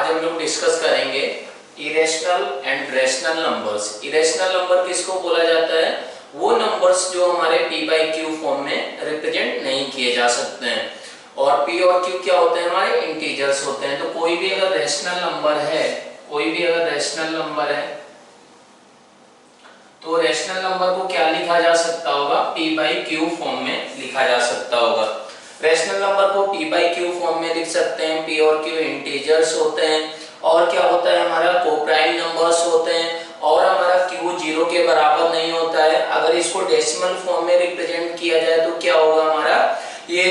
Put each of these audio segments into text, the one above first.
आज हम लोग डिस्कस करेंगे irrational and rational numbers. Irrational number किसको बोला जाता है? वो नंबर्स जो हमारे p बाई क्यू फॉर्म में रिप्रेजेंट नहीं किए जा सकते हैं। और p और q क्या होते हैं? हमारे इंटीजर्स होते हैं। तो कोई भी अगर रेशनल नंबर है, कोई भी अगर रेशनल नंबर है तो रेशनल नंबर को क्या लिखा जा सकता होगा? p बाई क्यू फॉर्म में लिखा जा सकता होगा। रेशनल नंबर को p बाई क्यू फॉर्म में लिख सकते हैं। p और q इंटीजर्स होते हैं। और क्या होता है? हमारा कोप्राइम नंबर्स होते हैं। और हमारा q 0 के बराबर नहीं होता है। अगर इसको डेसिमल फॉर्म में रिप्रेजेंट किया जाए तो क्या होगा? हमारा ये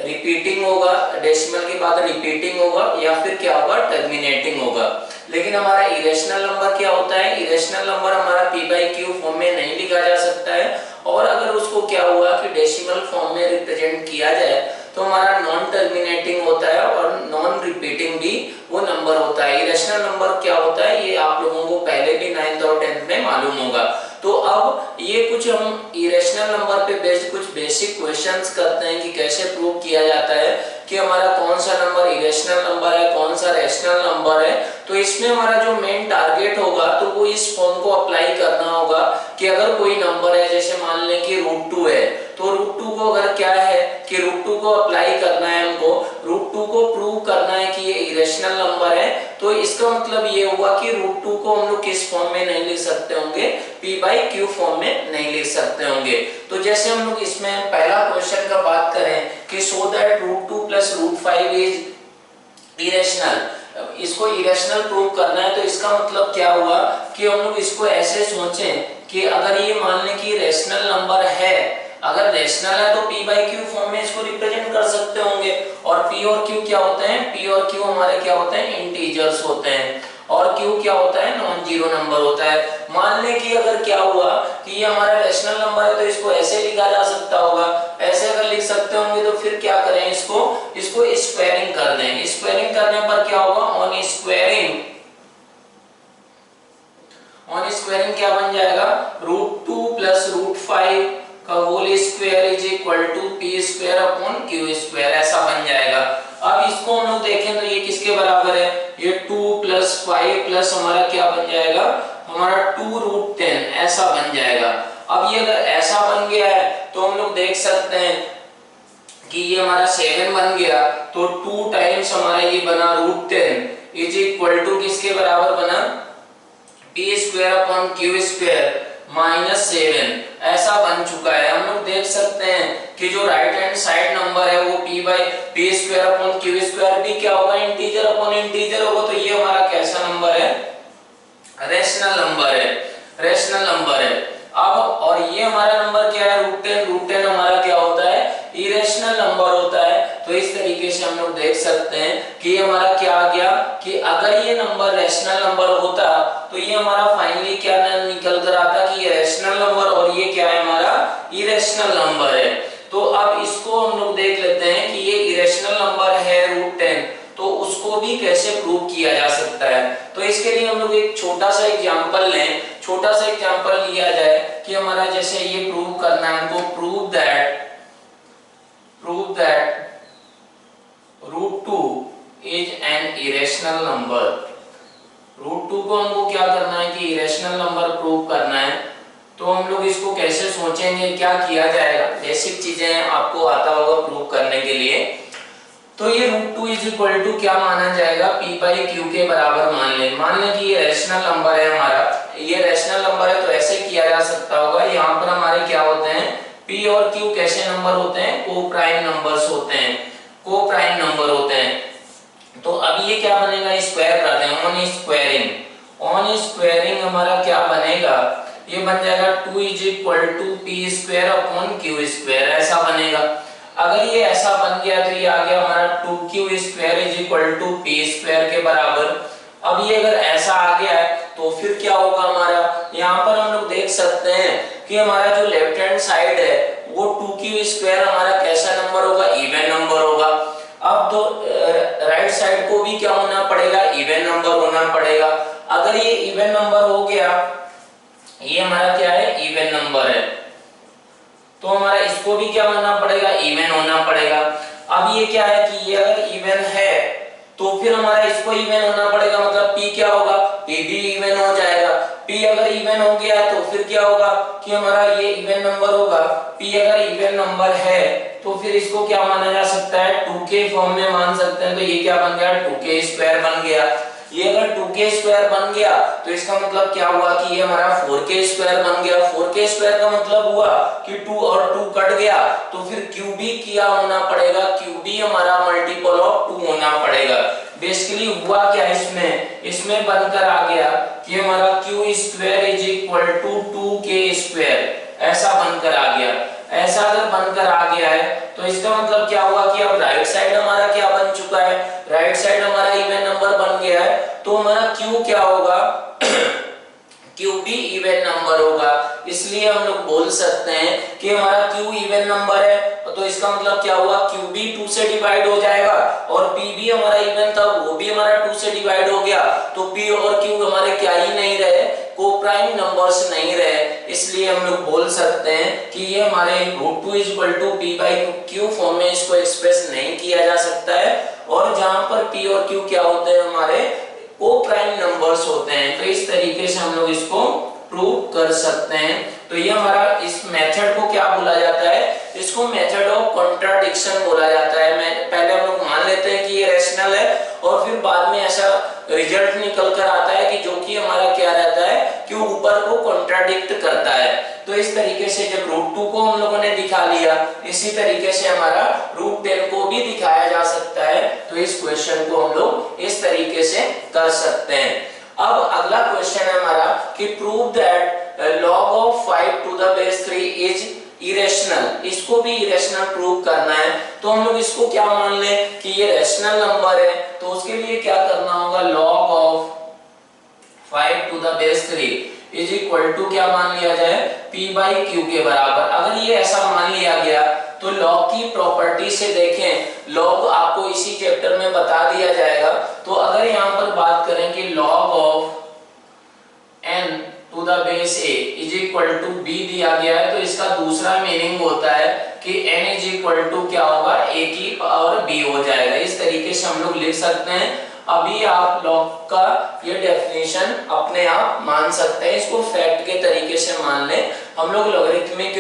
रिपीटिंग होगा, डेसिमल के बाद रिपीटिंग होगा, या फिर क्या होगा? टर्मिनेटिंग होगा। लेकिन हमारा इरेशनल नंबर क्या होता है? इरेशनल नंबर हमारा p बाई क्यू फॉर्म में नहीं लिखा जा सकता है। और अगर उसको क्या हुआ कि डेसिमल फॉर्म में रिप्रेजेंट किया जाए तो हमारा नॉन टर्मिनेटिंग होता है और नॉन रिपीटिंग भी वो नंबर होता है। इरेशनल नंबर क्या होता है ये आप लोगों को पहले भी 9th और 10th में मालूम होगा। तो अब ये कुछ हम इरेशनल नंबर पे बेस्ड कुछ बेसिक क्वेश्चंस करते हैं कि कैसे प्रूव किया जाता है कि हमारा कौन सा नंबर इरेशनल नंबर है, कौन सा रेशनल नंबर है। तो इसमें हमारा जो मेन टारगेट होगा तो वो इस फॉर्म को अप्लाई करना होगा कि अगर कोई नंबर है, जैसे मान लें कि √2 है, तो √2 को अगर क्या है कि √2 को अप्लाई करना है, हमको √2 को प्रूव करना है कि ये इरेशनल नंबर है। तो इसका मतलब ये हुआ कि √2 को हम लोग किस फॉर्म में नहीं लिख सकते होंगे? p बाई क्यू फॉर्म में नहीं लिख सकते होंगे। तो जैसे हम लोग इसमें पहला क्वेश्चन का बात करें कि so that √2 plus √5 is irrational, इसको इरेशनल प्रूव करना है। तो इसका मतलब क्या हुआ कि हम लोग इसको ऐसे सोचें कि अगर ये मान लें कि रेशनल नंबर है, अगर रेशनल है तो p बाई क्यू फॉर्म में इसको रिप्रेजेंट कर सकते होंगे। और p और q क्या होते हैं? p और q हमारे क्या होते हैं? इंटीजर्स होते हैं। और q क्या होता है? नॉन जीरो नंबर होता है। मान लें कि अगर क्या हुआ कि ये हमारा रेशनल नंबर है तो इसको ऐसे लिखा जा सकता होगा। ऐसे अगर लिख सकते होंगे तो फिर क्या करें? इसको स्क्वायरिंग कर दें। स्क्वायरिंग करने पर क्या होगा? ऑन स्क्वायरिंग क्या बन जाएगा? √2 प्लस √5 का whole square is equal to p square upon q square, ऐसा बन जाएगा। अब इसको हम लोग देखें तो ये किसके बराबर है? ये 2 प्लस 5 प्लस हमारा क्या बन जाएगा? हमारा 2√10, ऐसा बन जाएगा। अब ये अगर ऐसा बन गया है तो हम लोग देख सकते हैं कि ये हमारा 7 बन गया। तो 2 टाइम्स हमारा ये बना √10 इज इक्वल टू किसके बराबर बना? p square upon q square minus 7, ऐसा बन चुका है। हम लोग देख सकते हैं कि जो राइट हैंड साइड नंबर है वो p square upon q square भी क्या होगा? इंटीजर अपॉन इंटीजर होगा। तो ये हमारा कैसा नंबर है? रेशनल नंबर है, रेशनल नंबर है। अब और ये हमारा नंबर क्या है? √10 हमारा क्या होता है? इरेशनल नंबर होता है। तो इस तरीके से हम लोग देख सकते हैं कि ये हमारा क्या आ गया कि अगर ये नंबर रेशनल नंबर होता तो ये हमारा फाइनली क्या निकल कर आता कि ये रेशनल नंबर और ये क्या है? हमारा इरेशनल नंबर है। तो अब इसको हम लोग देख लेते हैं कि ये इरेशनल नंबर है √10, तो उसको भी कैसे प्रूव किया जा सकता है। तो इसके लिए हम लोग एक छोटा सा एग्जांपल लें। छोटा सा एग्जांपल लिया जाए कि हमारा जैसे ये प्रूव करना है हमको, prove that √2 is an irrational number. √2 को हमको क्या करना है कि इरेशनल नंबर प्रूव करना है। तो हम लोग इसको कैसे सोचेंगे, क्या किया जाएगा? बेसिक चीजें आपको आता होगा प्रूव करने के लिए। तो ये √2 इज इक्वल टू क्या माना जाएगा? p बाई क्यू के बराबर मान लें कि ये रेशनल नंबर है हमारा, ये रेशनल नंबर है। तो ऐसे किया जा सकता होगा, यहाँ पर हमारे क्या होते हैं? p और q कैसे नंबर होते हैं? कोप्राइम नंबर्स होते हैं, कोप्राइम नंबर होते हैं। तो अब ये क्या बनेगा? स्क्वायर कर दें, ऑन स्क्वायरिंग हमारा क्या बनेगा? ये बन जाएगा 2 is equal to p square upon q square, ऐसा बनेगा। अगर ये ऐसा बन गया तो ये आ गया हमारा 2q square is equal to p square के बराबर। अब ये अगर ऐसा आ गया है तो फिर क्या होगा हमारा? यहाँ पर हम लोग देख सकते हैं कि हमारा जो लेफ्ट हैंड साइड है वो 2q स्क्वायर हमारा कैसा नंबर होगा? इवन नंबर होगा। अब तो राइट साइड को भी क्या होना पड़ेगा? इवन नंबर होना पड़ेगा। अगर ये इवन नंबर हो गया, ये हमारा क्या है? इवन नंबर है, तो हमारा इसको भी क्या होना पड़ेगा? इवन होना पड़ेगा। अब ये क्या है कि ये अगर इवन है तो फिर हमारा इसको इवन होना पड़ेगा, मतलब p क्या होगा, p भी इवन हो जाएगा। p अगर इवन हो गया तो फिर क्या होगा कि हमारा ये इवन नंबर होगा। p अगर इवन नंबर है तो फिर इसको क्या माना जा सकता है, 2k फॉर्म में मान सकते हैं। तो ये क्या बन गया, 2k स्क्वायर बन गया। ये अगर 2k स्क्वायर बन गया तो इसका मतलब क्या हुआ कि ये हमारा 4k स्क्वायर बन गया। 4k स्क्वायर का मतलब हुआ कि 2 और 2 कट गया, तो फिर क्यूबी क्या होना पड़ेगा, क्यूबी हमारा मल्टीपल ऑफ 2 होना पड़ेगा। बेसिकली हुआ क्या इसमें बनकर आ गया कि हमारा q square is equal to 2k square, ऐसा बनकर आ गया। ऐसा अगर बनकर आ गया है तो इसका मतलब क्या हुआ कि अब राइट साइड हमारा क्या बन चुका है, राइट साइड हमारा इवन नंबर बन गया है। तो हमारा q क्या होगा q भी इवन नंबर होगा। इसलिए हम लोग बोल सकते हैं कि हमारा q इवन नंबर है, तो इसका मतलब क्या हुआ, q भी 2 से डिवाइड हो जाएगा और p भी हमारा इवन था, वो भी हमारा 2 से डिवाइड हो गया। तो p और q हमारे क्या ही नहीं रहे, कोप्राइम नंबर्स नहीं रहे। इसलिए हम लोग बोल सकते हैं कि ये हमारे √2 p/q फॉर्म में इसको एक्सप्रेस नहीं किया जा सकता है। और जहां पर p और q क्या होते हैं, हमारे कोप्राइम नंबर्स होते हैं। तो इस तरीके से हम लोग इसको प्रूव कर सकते हैं। तो ये हमारा इस मेथड को क्या बोला जाता है, इसको मेथड ऑफ कॉन्ट्राडिक्शन बोला जाता है। मैं पहले हम लोग मान लेते हैं कि ये रैशनल है और फिर बाद में ऐसा रिजल्ट निकल कर आता है कि जो कि हमारा क्या रहता है कि ऊपर को कॉन्ट्राडिक्ट करता है। तो इस तरीके से जब √2 को हम लोगों ने दिखा लिया, इसी तरीके से हमारा √10 को भी दिखाया जा सकता है। तो इस क्वेश्चन को हम लोग इस तरीके से कर सकते हैं। अब अगला क्वेश्चन है हमारा कि prove that log of 5 to the base 3 is irrational. इसको भी इरेशनल प्रूव करना है। तो हम लोग इसको क्या मान लें कि ये रैशनल नंबर है, तो उसके लिए क्या करना होगा, log of 5 to the base 3 is equal to क्या मान लिया जाए, p/q के बराबर। अगर ये ऐसा मान लिया गया तो log की प्रॉपर्टी से देखें, log आपको इसी चैप्टर में बता दिया जाएगा। तो अगर यहाँ पर बात करें कि log of n to the base a is equal to b दिया गया है, तो इसका दूसरा मीनिंग होता है कि n इज इक्वल टू क्या होगा, a की पावर b हो जाएगा। इस तरीके से हम लोग लिख सकते हैं। अभी आप log का ये डेफिनेशन अपने आप मान सकते हैं, इसको फैक्ट के तरीके से मान लें। हम लोग लॉगरिथमिक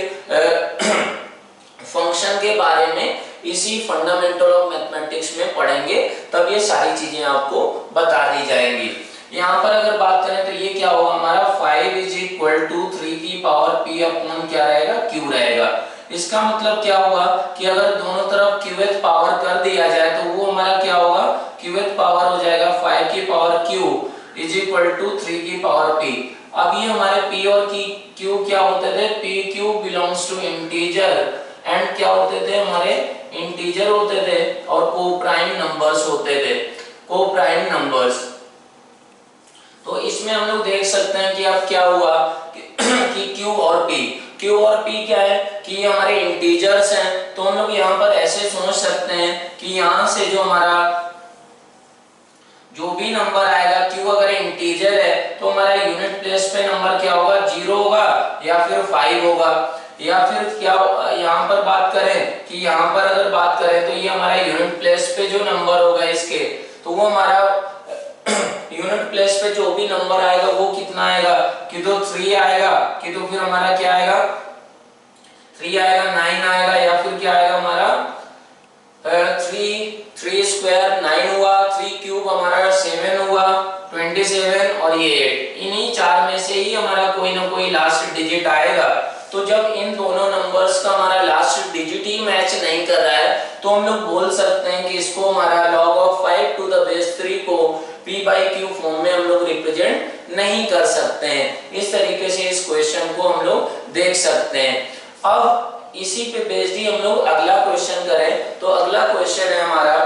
फंक्शन के बारे में इसी फंडामेंटल ऑफ मैथमेटिक्स में पढ़ेंगे, तब ये सारी चीजें आपको बता दी जाएंगी। यहाँ पर अगर बात करें तो ये क्या होगा, हमारा 5 इज इक्वल टू 3 की पावर p अपॉन क्या रहेगा, q रहेगा। इसका मतलब क्या होगा कि अगर दोनों तरफ qth पावर कर दिया जाए तो वो हमारा क्या होगा, qth पावर हो जाएगा 5 की power q is equal to 3 की पावर p। अब ये हमारे p और q क्या होते थे, pq belongs to integer and क्या होते थे, हमारे इंटीजर होते थे और कोप्राइम नंबर्स होते थे, कोप्राइम नंबर्स। तो इसमें हम लोग देख सकते हैं कि अब क्या हुआ कि q और p क्या है कि ये हमारे इंटीजर्स हैं। तो हम लोग यहाँ पर ऐसे सोच सकते हैं कि यहाँ से जो हमारा जो भी नंबर आएगा, q अगर इंटीजर है तो हमारा यूनिट प्लेस पे नंबर क्या होगा, 0 होगा या फिर 5 होगा। या फिर क्या यहाँ पर बात करें कि यहाँ पर अगर बात करें तो ये हमारा यूनिट प्लेस पे जो नंबर होगा इसके, तो वो हमारा यूनिट प्लेस पे जो भी नंबर आएगा वो कितना आएगा कि तो 3 आएगा, कि तो फिर हमारा क्या आएगा 3 आएगा, 9 आएगा, या फिर क्या आएगा हमारा 3 स्क्वायर 9 हुआ, 3 क्यूब हमारा 7 हुआ, 27 और ये 8। इन्हीं चार में से ही हमारा कोई ना कोई लास्ट डिजिट आएगा। तो जब इन दोनों नंबर्स का हमारा लास्ट डिजिट ही मैच नहीं कर रहा है तो हम लोग बोल सकते हैं कि इसको हमारा log of 5 to the base 3 को p/q फॉर्म में हम लोग रिप्रेजेंट नहीं कर सकते हैं। इस तरीके से इस क्वेश्चन को हम लोग देख सकते हैं। अब इसी पे बेस्ड ही हम लोग अगला क्वेश्चन करें। तो अगला क्वेश्चन है हमारा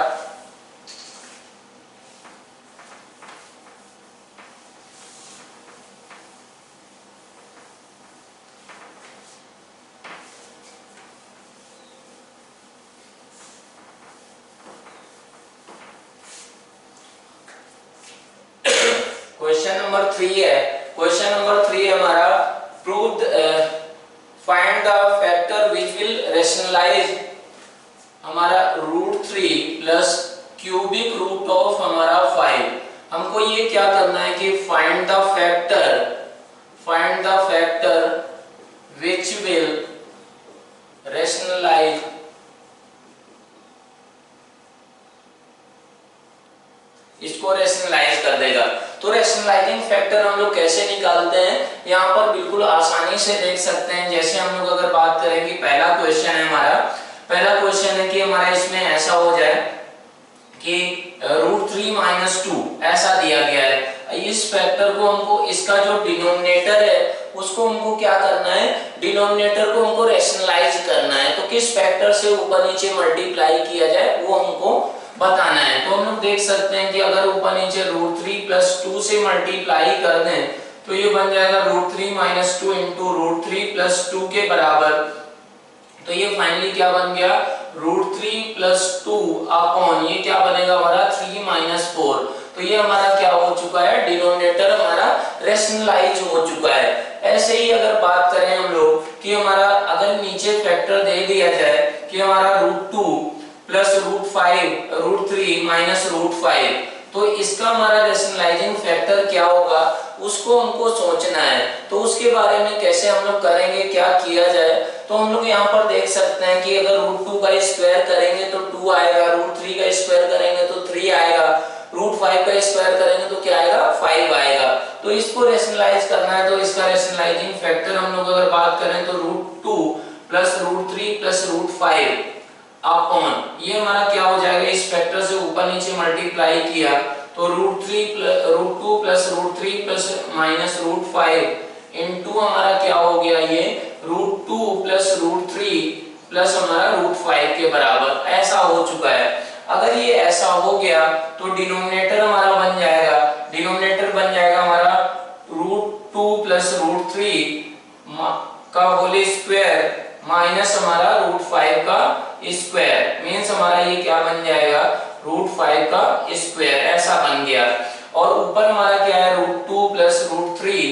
क्वेश्चन नंबर 3 है। क्वेश्चन नंबर 3 हमारा prove find the factor which will rationalise हमारा √3 प्लस क्यूबिक रूट ऑफ क्या करना है कि find the factor which will rationalise इसको रैशनलाइज कर देगा। तो रैशनलाइजिंग फैक्टर हम लोग कैसे निकालते हैं, यहाँ पर बिल्कुल आसानी से देख सकते हैं। जैसे हम लोग अगर बात करें कि पहला क्वेश्चन है कि हमारा इसमें ऐसा हो जाए कि √3 - 2 ऐसा दिया गया है। इस फैक्टर को हमको, इसका जो डिनोमिनेटर है उसको हमको क्या करना है, डिनोमिनेटर को हमको रैशनलाइज करना है। तो किस फैक्टर से ऊपर नीचे मल्टीप्लाई किया जाए वो हमको बताना है। तो हम लोग देख सकते हैं कि अगर ऊपर नीचे √3 + 2 से मल्टीप्लाई कर दें तो ये बन जाएगा √3 - 2 × √3 + 2 के बराबर। तो ये फाइनली क्या बन गया, √3 + 2 अपॉन ये क्या बनेगा हमारा 3 - 4। तो ये हमारा क्या हो चुका है, डिनोमिनेटर हमारा रैशनलाइज हो चुका है। ऐसे ही अगर बात करें हम लोग कि हमारा अगर नीचे फैक्टर दे दिया जाए कि हमारा √2 + √5 √3 - √5, तो इसका हमारा रैशनलाइजिंग फैक्टर क्या होगा उसको हमको सोचना है। तो उसके बारे में कैसे हम लोग करेंगे, क्या किया जाए, तो हम लोग यहाँ पर देख सकते हैं कि अगर √2 का स्क्वायर करेंगे तो 2 आएगा, √3 का स्क्वायर करेंगे तो 3 आएगा, √5 का स्क्वायर करेंगे तो क्या आएगा 5 आएगा। तो इसको रैशनलाइज करना है। तो इसका रैशनलाइजिंग फैक्टर हम लोग अगर बात करें तो √2 + √3 + √5 अपॉन ये हमारा क्या हो जाएगा, इस फैक्टर से ऊपर नीचे मल्टीप्लाई किया तो √2 + √3 + -√5 इनटू हमारा क्या हो गया, ये √2 + √3 + हमारा √5 के बराबर ऐसा हो चुका है। अगर ये ऐसा हो गया तो डिनोमिनेटर हमारा बन जाएगा हमारा √2 + √3 का होल स्क्वायर माइनस हमारा √5 का स्क्वायर, मींस हमारा ये क्या बन जाएगा √5 का स्क्वायर ऐसा बन गया। और ऊपर हमारा क्या है √2 + √3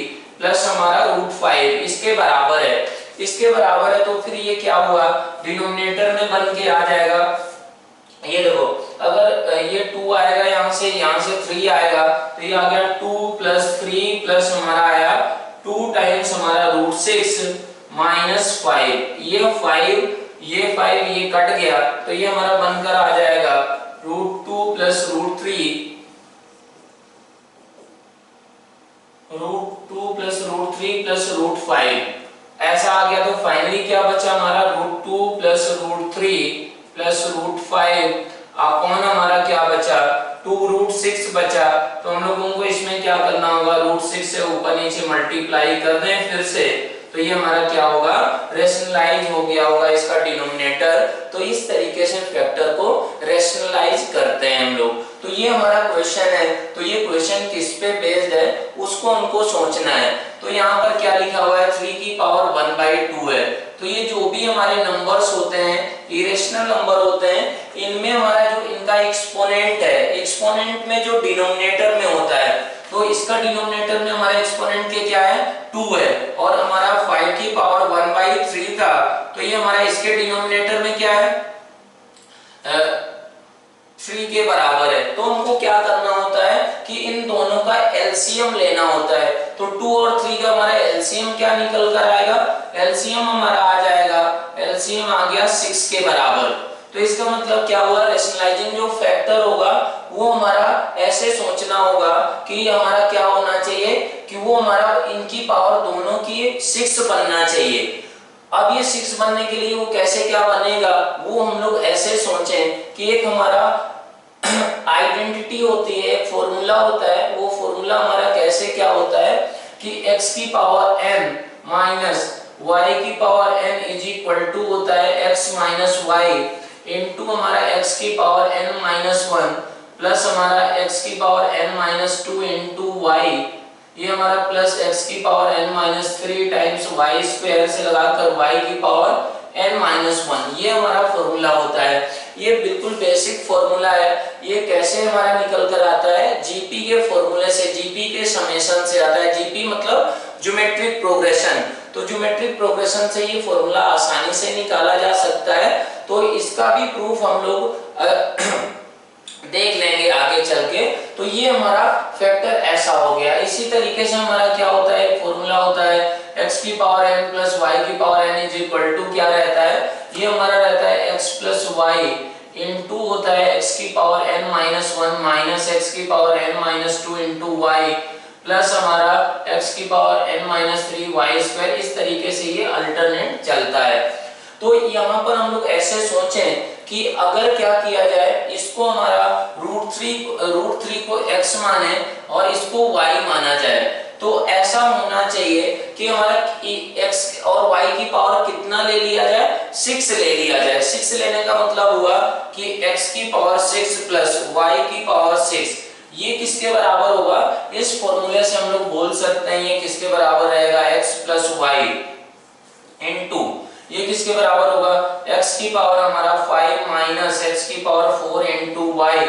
+ हमारा √5 इसके बराबर है। तो फिर ये क्या हुआ, डिनोमिनेटर में बन के आ जाएगा, ये देखो अगर ये 2 आएगा यहाँ से 3 आएगा तो ये आ गया 2 + 3 + हमारा आया 2 टाइम्स हमारा √6 - 5, ये 5 ये कट गया तो ये हमारा बनकर आ जाएगा √2 + √3 + √5 ऐसा आ गया। तो फाइनली क्या बचा हमारा √2 + √3 + √5 अपॉन हमारा क्या बचा 2√6 बचा। तो हम लोगों को इसमें क्या करना होगा, √6 से ऊपर नीचे मल्टीप्लाई कर दें फिर से, तो ये हमारा क्या होगा रैशनलाइज हो गया होगा इसका डिनोमिनेटर। तो इस तरीके से फैक्टर को रैशनलाइज करते हैं हम लोग। तो ये हमारा क्वेश्चन है। तो ये क्वेश्चन किस पे बेस्ड है उसको हमको सोचना है। तो यहाँ पर क्या लिखा हुआ है 3⁴ है। तो ये जो भी हमारे नंबर्स होते हैं, इरेशनल नंबर होते हैं, इनमें हमारा जो इनका एक्सपोनेंट है, एक्सपोनेंट में जो डिनोमिनेटर में होता है, तो इसका डिनोमिनेटर में हमारे एक्सपोनेंट के क्या है 2 है और हमारा 5⁴ था, तो ये हमारा इसके डिनोमिनेटर में क्या है 3 के बराबर है। तो हमको क्या करना होता है कि इन दोनों का एलसीएम लेना होता है। तो 2 और 3 का हमारा एलसीएम क्या निकल कर आएगा, एलसीएम हमारा आ जाएगा, एलसीएम आ गया 6 के बराबर। तो इसका मतलब क्या हुआ, रैशनलाइजिंग जो फैक्टर होगा वो हमारा ऐसे सोचना होगा कि हमारा क्या होना चाहिए कि वो हमारा इनकी पावर दोनों की 6 बनना चाहिए। अब ये 6 बनने के लिए वो कैसे क्या बनेगा, वो हम लोग ऐसे सोचें कि एक हमारा आइडेंटिटी होती है, एक फॉर्मूला होता है। वो फॉर्मूला हमारा कैसे क्या होता है कि x की पावर n माइनस y की power n is equal to होता है x माइनस वाई इंटू हमारा x की पावर n माइनस 1 प्लस हमारा x की power n minus 2 into Y, ये हमारा प्लस x की power n minus 3 times y square से लगाकर y की पावर n माइनस 1, ये हमारा फॉर्मूला होता है। ये बिल्कुल बेसिक फॉर्मूला है। ये कैसे हमारा निकल कर आता है, जीपी के फॉर्मूले से, जीपी के समेशन से आता है। जीपी मतलब ज्योमेट्रिक प्रोग्रेशन। तो ज्योमेट्रिक प्रोग्रेशन से ये फॉर्मूला आसानी से निकाला जा सकता है। तो इसका भी प्रूफ हम लोग देख लेंगे आगे चल के। तो तो ये हमारा फैक्टर ऐसा हो गया। इसी तरीके से हमारा क्या होता है, एक फॉर्मूला होता है x की पावर n प्लस y की power n is equal to क्या रहता है, ये हमारा रहता है x प्लस वाई इंटू होता है x की power n minus 1 minus x की power n minus 2 into Y plus हमारा x की power n minus 3 Y square. इस तरीके से ये अल्टरनेट चलता है। तो यहाँ पर हम लोग ऐसे सोचें कि अगर क्या किया जाए, इसको हमारा रूट थ्री को x माने और इसको y माना जाए, तो ऐसा होना चाहिए कि हमारा x और y की पावर कितना ले लिया जाए, 6 ले लिया जाए। 6 लेने का मतलब हुआ कि x की पावर 6 प्लस y की पावर 6, ये किसके बराबर होगा, इस फॉर्मूले से हम लोग बोल सकते हैं ये किसके बराबर रहेगा, x प्लस वाई इंटू ये किसके बराबर होगा, x की पावर हमारा 5 माइनस x की पावर 4 इंटू वाई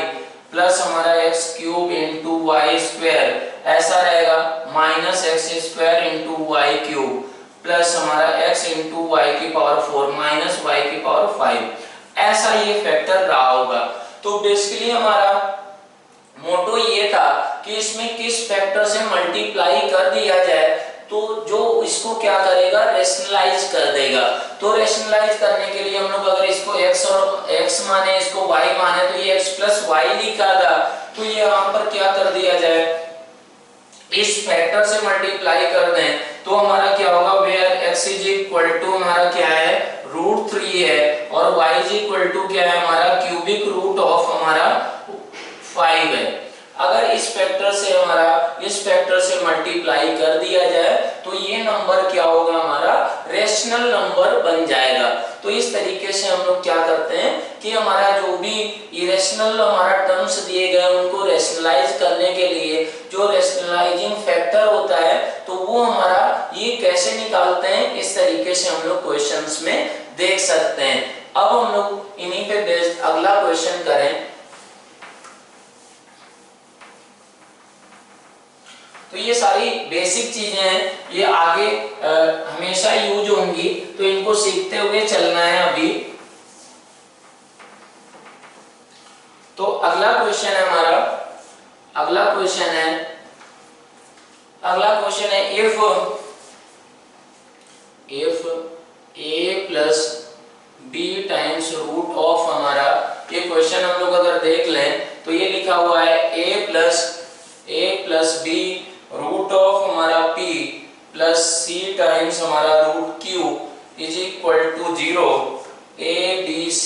प्लस हमारा x cube into Y square, ऐसा रहेगा minus x square into Y cube plus हमारा x इंटू वाई की पावर 4 माइनस y की पावर 5, ऐसा ये फैक्टर रहा होगा। तो बेसिकली हमारा मोटो ये था कि इसमें किस फैक्टर से मल्टीप्लाई कर दिया जाए तो जो इसको क्या करेगा, रेशनलाइज कर देगा। तो रेशनलाइज करने के लिए हम लोग अगर इसको x और x माने, इसको y माने, तो ये x प्लस वाई लिखा था, तो ये यहाँ पर क्या कर दिया जाए, इस फैक्टर से मल्टीप्लाई कर दें तो हमारा क्या होगा, where x is equal to हमारा क्या है, रूट 3 है और y इज इक्वल टू क्या है हमारा, क्यूबिक रूट ऑफ हमारा 5 है। अगर इस फैक्टर से मल्टीप्लाई कर दिया जाए तो ये नंबर क्या होगा, हमारा रेशनल नंबर बन जाएगा। तो इस तरीके से हम लोग क्या करते हैं कि हमारा जो भी इरेशनल हमारा टर्म्स दिए गए उनको रेशनलाइज करने के लिए जो रेशनलाइजिंग फैक्टर होता है तो वो हमारा ये कैसे निकालते हैं, इस तरीके से हम लोग क्वेश्चंस में देख सकते हैं। अब हम लोग इन्हीं पे बेस्ड अगला क्वेश्चन करें। तो ये सारी बेसिक चीजें हैं, ये आगे हमेशा यूज होंगी, तो इनको सीखते हुए चलना है अभी। तो अगला क्वेश्चन है हमारा, अगला क्वेश्चन है if a plus b times root of हमारा, ये क्वेश्चन हम लोग अगर देख लें तो ये लिखा हुआ है a plus b root of हमारा p प्लस c टाइम्स हमारा root q is equal to 0, a b c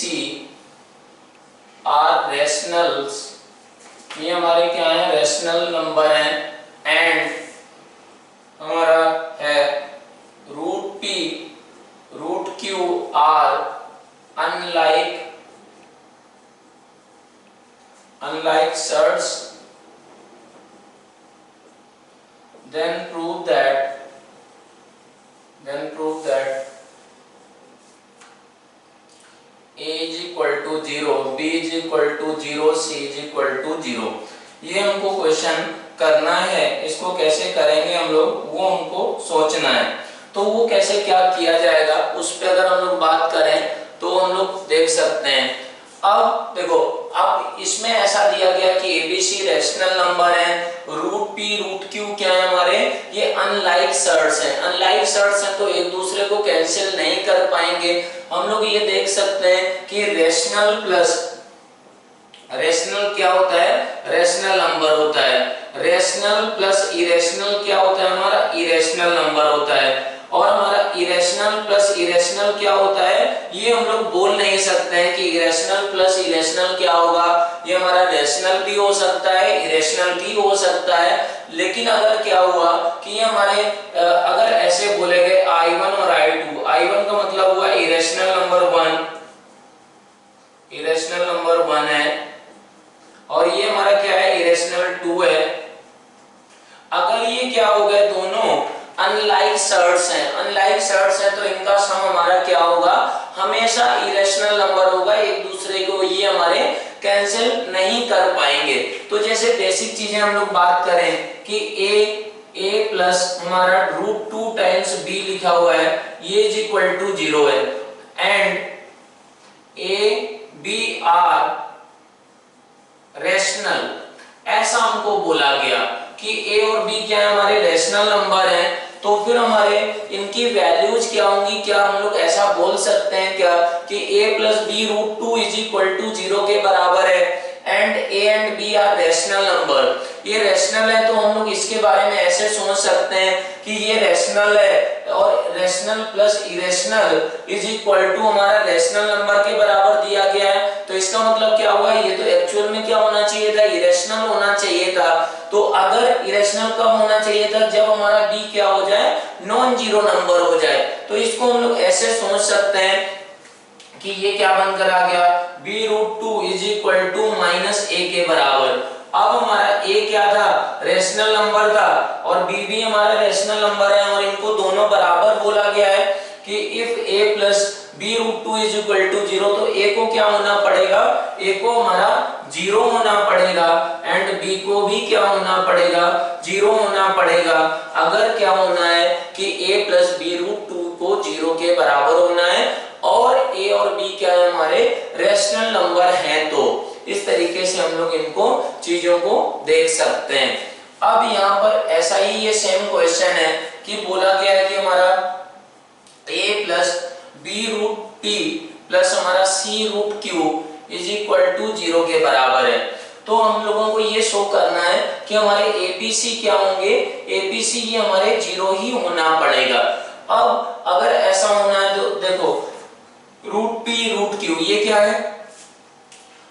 are rationals, ये हमारे क्या है, रेशनल नंबर हैं, एंड हमारा है root p root q are unlike surds, then prove that a is equal to 0, b is equal to 0, c is equal to 0। ये हमको question करना है, इसको कैसे करेंगे हम लोग वो हमको सोचना है। तो वो कैसे क्या किया जाएगा उस पे अगर हम लोग बात करें तो हम लोग देख सकते हैं। अब देखो, अब इसमें ऐसा दिया गया कि ABC रैशनल नंबर है, रूट P रूट Q क्या है हमारे, ये अनलाइक सर्ट्स हैं। अनलाइक सर्ट्स हैं तो एक दूसरे को कैंसिल नहीं कर पाएंगे। हम लोग ये देख सकते हैं कि रेशनल क्या होता है, रेशनल नंबर होता है, रेशनल प्लस इरेशनल क्या होता है हमारा, इरेशनल नंबर होता है। और हमारा इरेशनल प्लस इरेशनल क्या होता है, ये हम लोग बोल नहीं सकते हैं कि इरेशनल प्लस इरेशनल क्या होगा, ये हमारा रेशनल भी हो सकता है, इरेशनल भी हो सकता है। लेकिन अगर क्या हुआ कि ये हमारे अगर ऐसे बोले गए I1 और I2, I1 का मतलब हुआ इरेशनल नंबर 1 है और ये हमारा क्या है, इरेशनल 2 है। अगर ये क्या हो गए, दोनों अनलाइक सर्ट्स हैं तो इनका सम हमारा क्या होगा, हमेशा इरेशनल नंबर होगा, एक दूसरे को ये हमारे कैंसिल नहीं कर पाएंगे। तो जैसे बेसिक चीजें हम लोग बात करें कि a प्लस हमारा रूट 2 टाइम्स b लिखा हुआ है, ये इज इक्वल टू 0 है, and a b are rational, ऐसा हमको बोला गया कि ए और बी क्या है, हमारे रैशनल नंबर हैं, तो फिर हमारे इनकी वैल्यूज क्या होंगी, क्या हम लोग ऐसा बोल सकते हैं क्या कि a plus B root two is equal to 0 के बराबर है and a and b are rational number. ये रैशनल है तो हम लोग इसके बारे में ऐसे सोच सकते हैं कि ये रैशनल है और rational plus irrational is equal to हमारा रैशनल नंबर के बराबर दिया गया है। तो इसका मतलब क्या हुआ, ये तो एक्चुअल में क्या होना चाहिए था, इरेशनल होना चाहिए था। तो अगर इरेशनल कब होना चाहिए था, जब हमारा b क्या हो जाए, नॉन जीरो नंबर हो जाए। तो इसको हम लोग ऐसे सोच सकते हैं कि ये क्या बनकर आ गया, b root two is equal to minus a के बराबर। अब हमारा a क्या था, रैशनल नंबर था और b भी हमारा रैशनल नंबर है और इनको दोनों बराबर बोला गया है कि if a plus b root two is equal to 0, तो a को क्या होना पड़ेगा, a को हमारा 0 होना पड़ेगा एंड b को भी क्या होना पड़ेगा, 0 होना पड़ेगा। अगर क्या होना है कि a plus B root two को 0 के बराबर होना है और a और b क्या है, हमारे रैशनल नंबर हैं। तो इस तरीके से हम लोग इनको चीजों को देख सकते हैं। अब यहाँ पर ऐसा ही ये सेम क्वेश्चन है कि बोला गया है कि हमारा a plus B root t plus हमारा c root q is equal to 0 के बराबर है। तो हम लोगों को ये शो करना है कि हमारे एपीसी क्या होंगे, एपीसी ये हमारे 0 ही होना पड़ेगा। अब अगर ऐसा होना है तो देखो रूट पी रूट क्यू ये क्या है,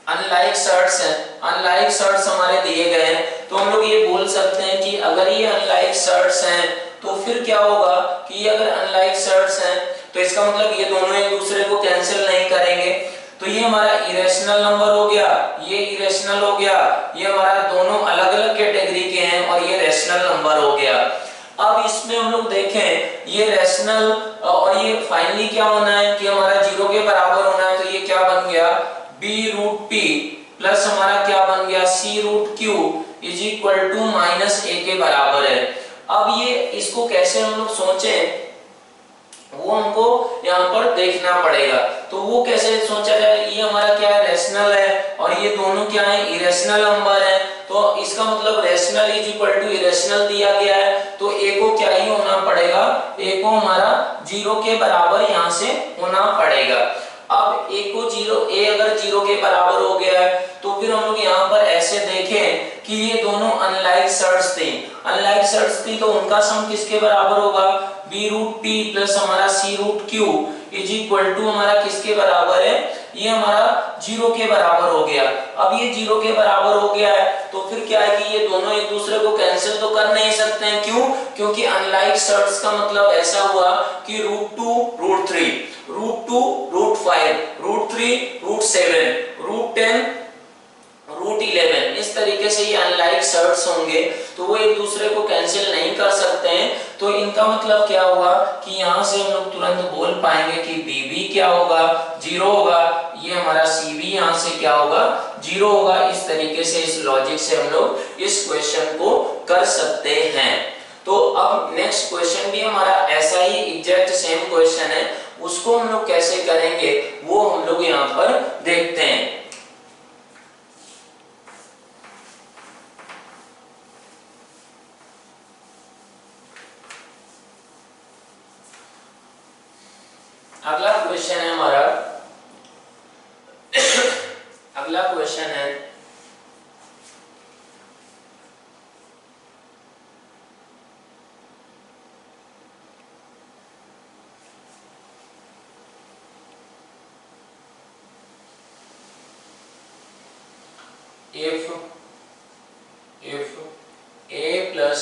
अनलाइक शर्ट्स हैं, अनलाइक शर्ट्स हमारे दिए गए हैं। तो हम लोग ये बोल सकते हैं कि अगर ये अनलाइक शर्ट्स हैं तो फिर क्या होगा कि ये अगर अनलाइक शर्ट्स हैं तो इसका मतलब ये दोनों एक दूसरे को कैंसिल नहीं करेंगे। तो ये हमारा इरेशनल नंबर हो गया, ये इरेशनल हो गया, ये हमारा दोनों अलग अलग कैटेगरी के हैं और ये रैशनल नंबर हो गया। अब इसमें हम लोग देखें ये रैशनल और ये फाइनली क्या होना है कि हमारा 0 के बराबर होना है। तो ये क्या बन गया, b रूट p प्लस हमारा क्या बन गया, c root q is equal to minus a के बराबर है। अब ये इसको कैसे हम लोग सोचें वो हमको यहाँ पर देखना पड़ेगा। तो वो कैसे सोचा जाए, ये हमारा क्या है, रैशनल है और ये दोनों क्या है, इरेशनल नंबर है। तो इसका मतलब rational is equal to irrational दिया गया है तो a को क्या ही होना पड़ेगा, a को हमारा 0 के बराबर यहाँ से होना पड़ेगा। अब a को 0, a अगर 0 के बराबर हो गया है तो फिर हम लोग यहाँ पर ऐसे देखें कि ये दोनों अनलाइक शर्ट्स थी, अनलाइक शर्ट्स थी तो उनका सम किसके बराबर होगा, b रूट t प्लस हमारा c root q is equal to हमारा किसके बराबर है, ये हमारा 0 के बराबर हो गया। अब ये 0 के बराबर हो गया है तो फिर क्या है कि ये दोनों एक दूसरे को कैंसिल तो कर नहीं सकते हैं। क्यों, क्योंकि अनलाइक शर्ट्स का मतलब ऐसा हुआ कि root 2 root 3 root 2 root 5 root 3 root 7 root 10 root 11, इस तरीके से ये अनलाइक शर्ट्स होंगे तो वो एक दूसरे को कैंसिल नहीं कर सकते हैं। तो इनका मतलब क्या हुआ कि यहाँ से हम लोग तुरंत बोल पाएंगे कि बी भी क्या होगा, 0 होगा, ये हमारा सी भी यहाँ से क्या होगा, 0 होगा। इस तरीके से इस लॉजिक से हम लोग इस क्वेश्चन को कर सकते हैं। तो अब नेक्स्ट क्वेश्चन भी हमारा ऐसा ही एग्जैक्ट सेम क्वेश्चन है, उसको हम लोग कैसे करेंगे वो हम लोग यहाँ पर देखते हैं। अगला क्वेश्चन है हमारा अगला क्वेश्चन है if a plus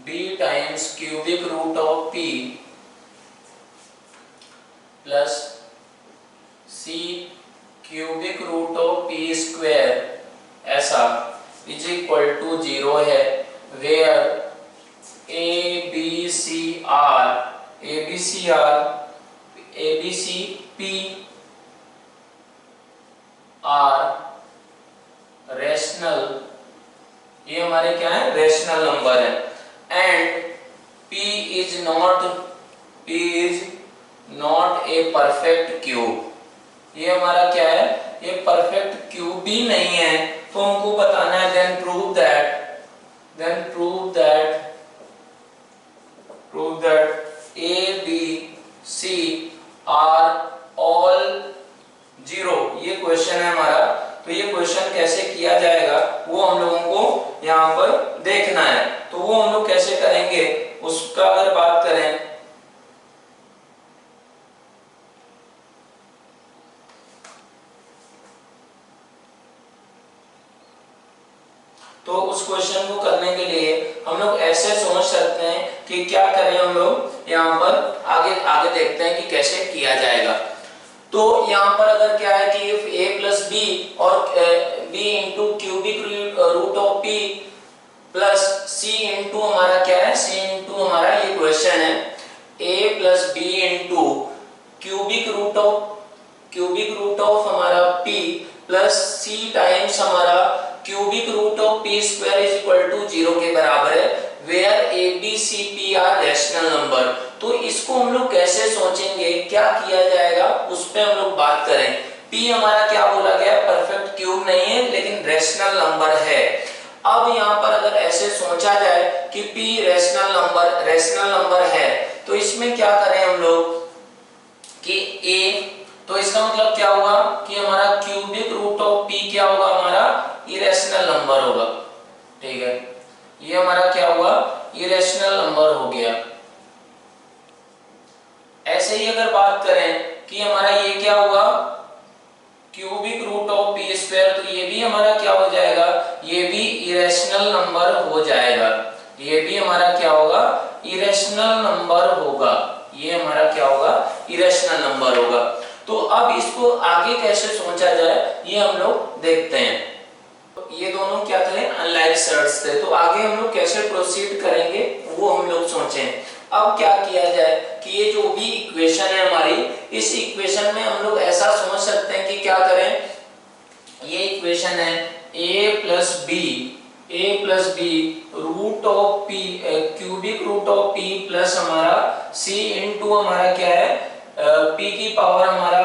b times cubic root of p plus c cubic root of p square ऐसा is equal to 0 है, where a b c p are rational, ये हमारे क्या है, रैशनल नंबर है, and p is not a perfect cube, ये हमारा क्या है, ये परफेक्ट क्यूब भी नहीं है, तो हमको बताना है then prove that A B C are all zero. ये क्वेश्चन है हमारा, तो ये क्वेश्चन कैसे किया जाएगा वो हम लोगों को यहाँ पर देखना है। तो वो हम लोग कैसे करेंगे उसका अगर बात करें, तो उस क्वेश्चन को करने के लिए हम लोग ऐसे सोच सकते हैं कि क्या करें हम लोग यहाँ पर आगे आगे देखते हैं कि कैसे किया जाएगा। तो यहाँ पर अगर क्या है कि इफ a प्लस बी और b into cubic root of p plus c into हमारा क्या है, c इंटू हमारा ये क्वेश्चन है a plus b into cubic root of हमारा p प्लस c टाइम्स हमारा cubic root of p square is equal to 0 के बराबर है, where a b c p are rational number. तो इसको हम लोग कैसे सोचेंगे, क्या किया जाएगा उस पे हम लोग बात करें। p हमारा क्या बोला गया, परफेक्ट क्यूब नहीं है लेकिन रैशनल नंबर है। अब यहाँ पर अगर ऐसे सोचा जाए कि p रैशनल नंबर है, तो इसमें क्या करें हम लोग कि a, तो इसका मतलब क्या हुआ कि हमारा क्यूबिक रूट ऑफ p क्या होगा, हमारा इरेशनल नंबर होगा। ठीक है, ये हमारा क्या हुआ, इरेशनल नंबर हो गया। ऐसे ही अगर बात करें कि हमारा ये क्या हुआ, cubic root of p square, तो ये भी हमारा क्या हो जाएगा, ये भी इरेशनल नंबर हो जाएगा। ये भी हमारा क्या होगा, इरेशनल नंबर होगा। ये हमारा क्या होगा, इरेशनल नंबर होगा। तो अब इसको आगे कैसे सोचा जाए ये हम लोग देखते हैं। ये दोनों क्या थे, अनलाइक सर्ट्स थे। तो आगे हम लोग कैसे प्रोसीड करेंगे वो हम लोग सोचें। अब क्या किया जाए कि ये जो भी इक्वेशन है हमारी, इस इक्वेशन में हम लोग ऐसा समझ सकते हैं कि क्या करें, ये इक्वेशन है a plus B root of p cubic root of p plus हमारा c इंटू हमारा क्या है p की पावर हमारा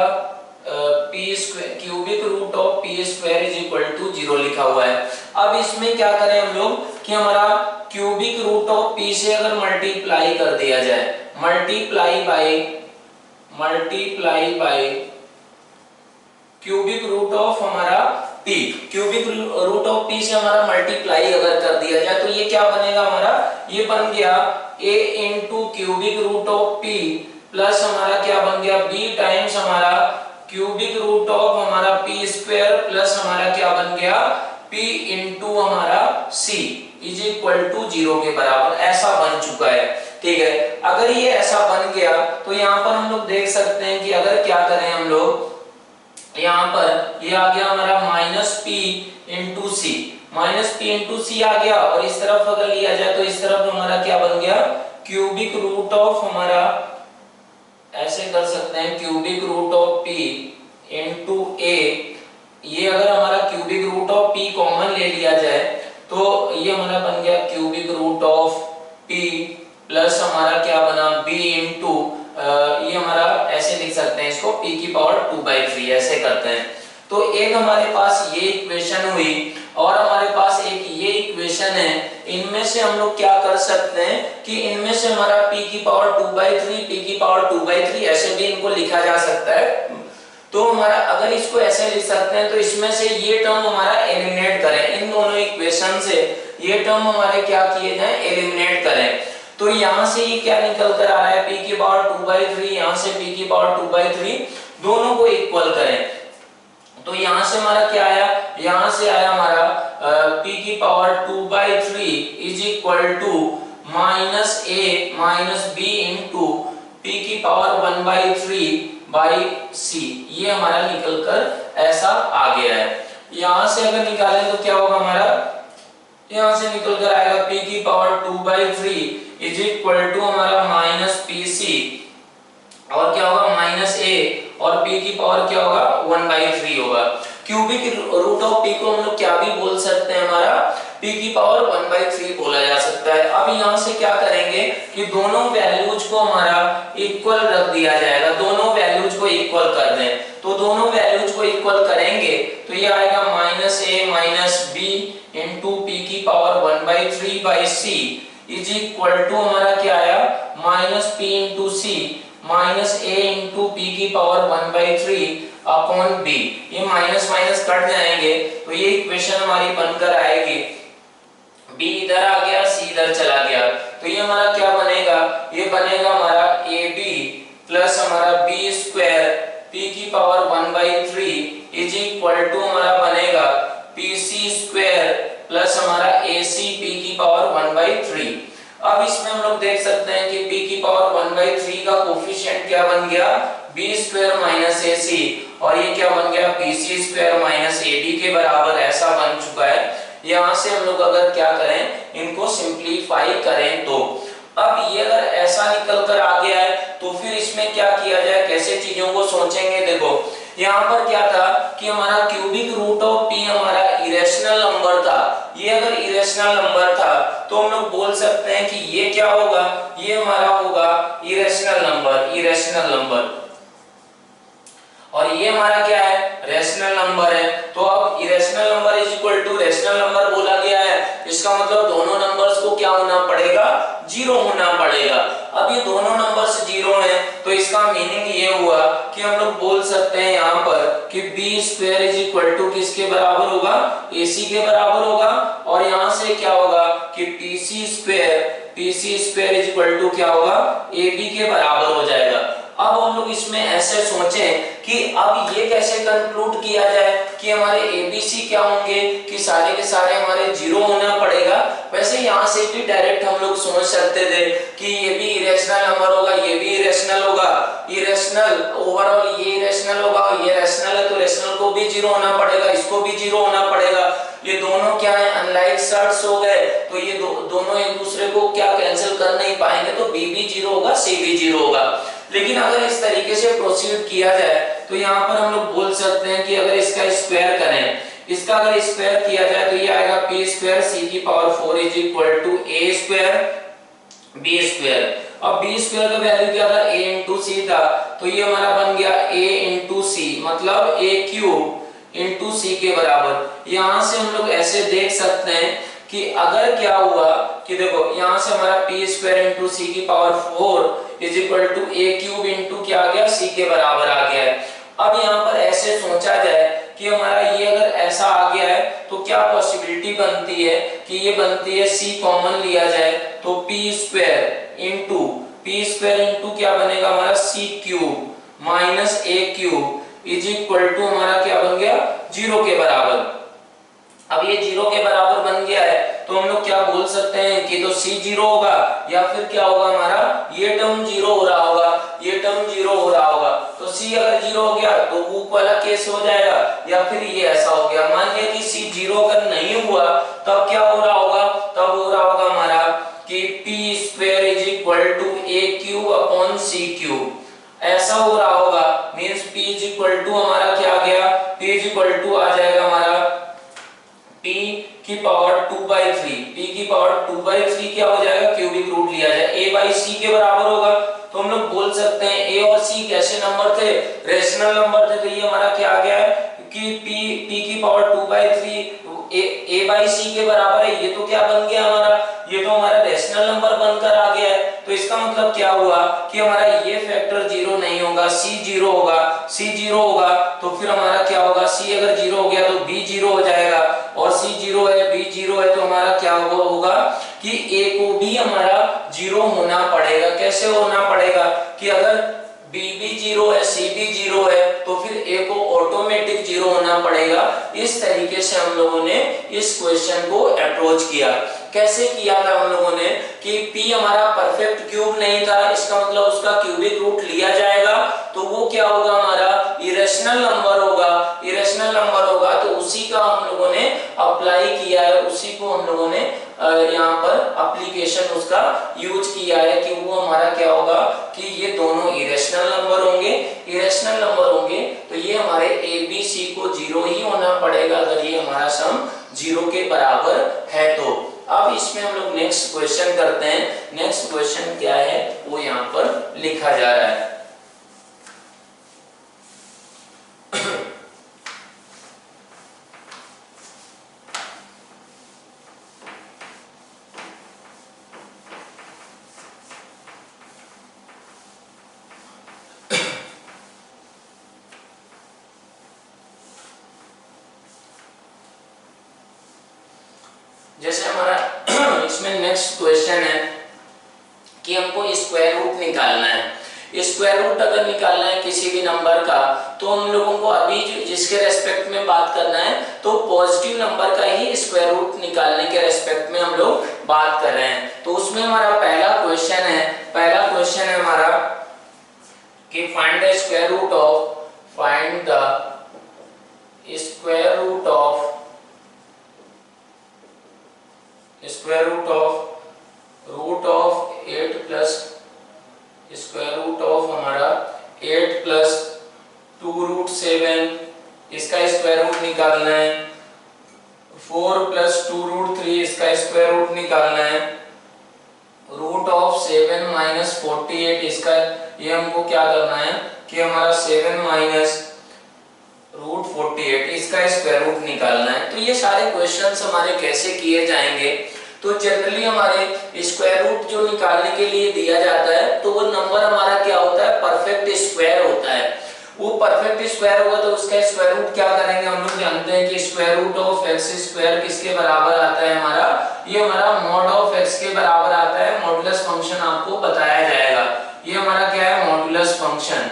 p square cubic root of p square is equal to 0 लिखा हुआ है। अब इसमें क्या करें हम लोग कि हमारा क्यूबिक रूट ऑफ p से अगर मल्टीप्लाई कर दिया जाए, multiply by cubic root of हमारा p, cubic root of p से हमारा मल्टीप्लाई अगर कर दिया जाए तो ये क्या बनेगा हमारा, ये बन गया a into cubic root of p plus हमारा क्या बन गया b टाइम्स हमारा क्यूबिक रूट ऑफ हमारा p स्क्वायर प्लस हमारा क्या बन गया p इंटू हमारा c इज इक्वल टू 0 के बराबर। ऐसा बन चुका है। ठीक है, अगर ये ऐसा बन गया तो यहाँ पर हम लोग देख सकते हैं कि अगर क्या करें हम लोग, यहाँ पर ये आ गया हमारा माइनस p इंटू सी आ गया, और इस तरफ अगर लिया जाए तो इस तरफ हमारा क्या बन गया, क्यूबिक रूट ऑफ हमारा, ऐसे कर सकते हैं cubic root of p into a। ये अगर हमारा cubic root of p common ले लिया जाए तो ये हमारा बन गया cubic root of p plus हमारा क्या बना b इंटू ये हमारा ऐसे लिख सकते हैं इसको p की पावर 2/3 ऐसे करते हैं। तो एक हमारे पास ये इक्वेशन हुई और हमारे पास एक ये इक्वेशन है। इनमें से हम लोग क्या कर सकते हैं कि इनमें से हमारा p की पावर 2/3 p की पावर 2/3 ऐसे भी इनको लिखा जा सकता है। तो हमारा अगर इसको ऐसे लिख सकते हैं तो इसमें से ये टर्म हमारा एलिमिनेट करें, इन दोनों इक्वेशन से ये टर्म हमारे क्या किए जाएं, एलिमिनेट करें। तो यहाँ से ये क्या निकल कर आ रहा है, p की पावर 2/3, यहाँ से p की पावर 2/3, दोनों को इक्वल करें। तो यहाँ से हमारा क्या आया, यहाँ से आया हमारा p की power 2/3 is equal to minus a minus b into p की पावर 1/3 बाई c। ये हमारा निकलकर ऐसा आ गया है। यहाँ से अगर निकालें तो क्या होगा हमारा, यहाँ से निकल कर आएगा p की पावर 2/3 इज इक्वल टू हमारा माइनस pc, और क्या होगा माइनस a, और p की पावर क्या होगा 1/3 होगा। क्यूबिक रूट ऑफ p को हम लोग क्या भी बोल सकते हैं, हमारा p की पावर 1/3 बोला जा सकता है। अब यहाँ से क्या करेंगे कि दोनों वैल्यूज को हमारा इक्वल रख दिया जाएगा, दोनों वैल्यूज को इक्वल कर दें। तो दोनों वैल्यूज को इक्वल करेंगे तो ये आएगा minus A minus B into P की power 1/3 by C is equal to हमारा क्या आया minus P into C minus A into P की पावर 1/3 अपॉन बी। ये माइनस माइनस कट जाएंगे तो ये इक्वेशन हमारी बनकर आएगी b इधर आ गया c इधर चला गया तो ये हमारा क्या बनेगा, ये बनेगा हमारा ab प्लस हमारा b स्क्वायर p की पावर 1/3 इज इक्वल टू हमारा बनेगा pc स्क्वायर प्लस हमारा ac p की पावर 1/3। अब इसमें हम लोग देख सकते हैं कि p की पावर 1/3 का कोफिशिएंट क्या बन गया b स्क्वायर माइनस ac और ये क्या बन गया pc स्क्वायर माइनस ab के बराबर ऐसा बन चुका है। यहाँ से हम लोग अगर क्या करें इनको सिंप्लीफाई करें तो अब ये अगर ऐसा निकल कर आ गया है तो फिर इसमें क्या किया जाए, कैसे चीजों को सोचेंगे। देखो यहाँ पर क्या था कि हमारा क्यूबिक रूट ऑफ p हमारा इरेशनल नंबर था, ये अगर इरेशनल नंबर था तो हम लोग बोल सकते हैं कि ये क्या होगा, ये हमारा होगा इरेशनल नंबर, इरेशनल नंबर और ये हमारा क्या है रेशनल नंबर है। तो अब irrational number is equal to rational number बोला गया है, इसका मतलब दोनों नंबर्स को क्या होना पड़ेगा जीरो होना पड़ेगा। अब ये दोनों नंबर्स जीरो हैं तो इसका मीनिंग ये हुआ कि हम लोग बोल सकते हैं यहाँ पर कि b square is equal to किसके बराबर होगा ac के बराबर होगा और यहाँ से क्या होगा कि pc square is equal to क्या होगा ab के बराबर हो जाएगा। अब हम लोग इसमें ऐसे सोचें कि अब ये कैसे कंक्लूड किया जाए कि हमारे ABC क्या होंगे कि सारे के सारे हमारे जीरो होना पड़ेगा। वैसे यहाँ से भी डायरेक्ट हम लोग समझ सकते थे कि ये भी इरेशनल नंबर होगा, ये भी इरेशनल होगा, इरेशनल ओवरऑल ये इरेशनल होगा, ये रैशनल है तो रैशनल को भी जीरो होना पड़ेगा, इसको भी जीरो होना पड़ेगा। ये दोनों क्या है अनलाइक सर्ट्स हो गए तो ये दोनों एक दूसरे को क्या कैंसिल कर नहीं पाएंगे तो B भी जीरो होगा C भी जीरो होगा। लेकिन अगर इस तरीके से प्रोसीड किया जाए तो यहाँ पर हम लोग बोल सकते हैं कि अगर इसका स्क्वायर करें, इसका अगर स्क्वायर किया जाए तो ये आएगा p स्क्वायर c की power 4 is equal to a square b square. अब b स्क्वायर का वैल्यू क्या था a इंटू सी था तो ये हमारा बन गया a इंटू सी मतलब a क्यूब इंटू सी के बराबर। यहाँ से हम लोग ऐसे देख सकते हैं कि अगर क्या हुआ कि देखो यहाँ से हमारा p स्क्वायर इंटू सी की power 4 is equal to a cube into क्या आ गया c के बराबर आ गया है। अब यहाँ पर ऐसे सोचा जाए कि हमारा ये अगर ऐसा आ गया है तो क्या पॉसिबिलिटी बनती है कि ये बनती है c कॉमन लिया जाए तो p स्क्वायर इंटू क्या बनेगा हमारा c cube minus a cube is equal to हमारा क्या बन गया जीरो के बराबर। अब ये जीरो के बराबर बन गया है तो हम लोग क्या बोल सकते हैं कि तो c जीरो होगा या फिर क्या होगा हमारा ये टर्म जीरो हो रहा होगा, ये टर्म जीरो हो रहा होगा। तो c अगर जीरो हो गया तो बुक वाला केस हो जाएगा या फिर ये ऐसा हो गया। मान लिया कि c जीरो अगर नहीं हुआ तब क्या हो रहा होगा, तब हो रहा होगा हमारा कि p square is equal to a cube upon c cube ऐसा हो रहा होगा। Means p is equal to हमारा क्या आ गया, p इज इक्वल टू आ जाएगा हमारा p की पावर 2/3, p की पावर 2/3 क्या हो जाएगा क्यूबिक रूट लिया जाए a बाई c के बराबर होगा। तो हम लोग बोल सकते हैं a और c कैसे नंबर थे रेशनल नंबर थे तो ये हमारा क्या आ गया है कि p की पावर 2/3 a बाई c के बराबर है। ये तो क्या बन गया हमारा, ये तो हमारा रेशनल नंबर बनकर आ गया है। तो इसका मतलब क्या हुआ कि हमारा ये फैक्टर जीरो नहीं होगा, c जीरो होगा, c जीरो होगा तो फिर हमारा क्या होगा c अगर जीरो हो गया तो b जीरो हो जाएगा और c जीरो है b जीरो है तो हमारा क्या होगा कि a को भी हमारा जीरो होना पड़ेगा। कैसे होना पड़ेगा कि अगर b भी जीरो है c भी जीरो है तो फिर a को ऑटोमेटिक जीरो होना पड़ेगा। इस तरीके से हम लोगों ने इस क्वेश्चन को अप्रोच किया। कैसे किया था हम लोगों ने कि p हमारा परफेक्ट क्यूब नहीं था, इसका मतलब उसका क्यूबिक रूट लिया जाएगा तो वो क्या होगा हमारा इरेशनल नंबर होगा, इरेशनल नंबर होगा तो उसी का हम लोगों ने अप्लाई किया है, उसी को हम लोगों ने यहाँ पर एप्लीकेशन उसका यूज किया है कि वो हमारा क्या होगा कि ये दोनों इरेशनल नंबर होंगे, इरेशनल नंबर होंगे तो ये हमारे a b c को जीरो ही होना पड़ेगा अगर ये हमारा सम जीरो के बराबर है तो। अब इसमें हम लोग नेक्स्ट क्वेश्चन करते हैं। नेक्स्ट क्वेश्चन क्या है वो यहाँ पर लिखा जा रहा है। जैसे हमारा इसमें नेक्स्ट क्वेश्चन है कि हमको स्क्वायर रूट निकालना है। स्क्वायर रूट अगर निकालना है किसी भी नंबर का, तो हम लोगों को अभी जिसके रेस्पेक्ट में बात करना है, तो पॉजिटिव नंबर का ही स्क्वायर रूट निकालने के रेस्पेक्ट में हम लोग बात कर रहे हैं। तो उसमें हमारा पहला क्वेश्चन है हमारा कि find the square root of root of 8 plus square root of हमारा 8 प्लस 2 रूट 7, इसका स्क्वायर रूट निकालना है। 4 प्लस 2 रूट 3, इसका स्क्वायर रूट निकालना है। रूट ऑफ 7 माइनस 48, इसका ये हमको क्या करना है कि हमारा 7 माइनस रूट 48, इसका स्क्वायर रूट निकालना है। तो ये सारे क्वेश्चंस हमारे कैसे किए जाएंगे, तो जनरली हमारे स्क्वायर रूट जो निकालने के लिए दिया जाता है, तो वो नंबर हमारा क्या होता है, परफेक्ट स्क्वायर होता है। वो परफेक्ट स्क्वायर होगा तो उसका स्क्वायर रूट क्या करेंगे, हम लोग जानते हैं कि square root of x square किसके बराबर आता है हमारा, ये हमारा मॉड ऑफ एक्स के बराबर आता है। मॉडुलस फंक्शन आपको बताया जाएगा। ये हमारा क्या है, मॉडुलस फंक्शन।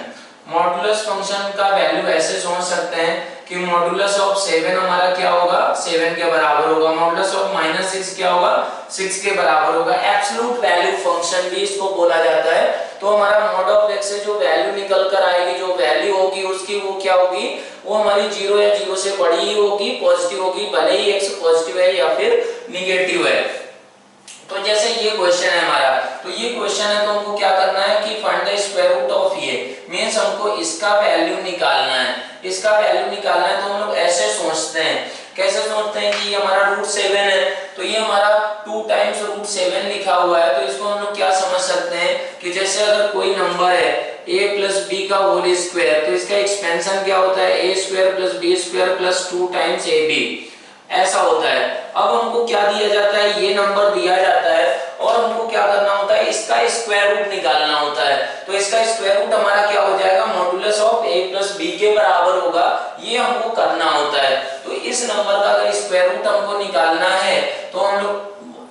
मॉडुलस फंक्शन का वैल्यू ऐसे सोच सकते हैं कि मॉडुलस ऑफ 7 हमारा क्या होगा, 7 के बराबर होगा। मॉडुलस ऑफ -6 क्या होगा, 6 के बराबर होगा। एब्सोल्यूट वैल्यू फंक्शन भी इसको बोला जाता है। तो हमारा मॉड ऑफ x से जो वैल्यू निकल कर आएगी, जो वैल्यू होगी उसकी, वो क्या होगी, वो हमारी 0 या 0 से बड़ी ही होगी, पॉजिटिव होगी, भले ही x पॉजिटिव है या फिर निगेटिव है। तो जैसे ये क्वेश्चन है हमारा, तो ये क्वेश्चन है तो हमको क्या करना है कि find the square root of ये, मींस हमको इसका वैल्यू निकालना है। इसका वैल्यू निकालना है तो हम लोग ऐसे सोचते हैं, कैसे सोचते हैं कि ये हमारा रूट 7 है, तो ये हमारा 2 टाइम्स रूट 7 लिखा हुआ है। तो इसको हम लोग क्या समझ सकते हैं कि जैसे अगर कोई नंबर है a प्लस b का होल स्क्वायर, तो इसका एक्सपेंशन क्या होता है, a square plus b square plus 2 times ab, ऐसा होता है। अब हमको क्या दिया जाता है, ये नंबर दिया जाता है और हमको क्या करना होता है, इसका स्क्वायर रूट निकालना होता है। तो इसका स्क्वायर रूट हमारा क्या हो जाएगा, modulus of a plus b के बराबर होगा, ये हमको करना होता है। तो इस नंबर का अगर स्क्वायर रूट हमको निकालना है, तो हम लोग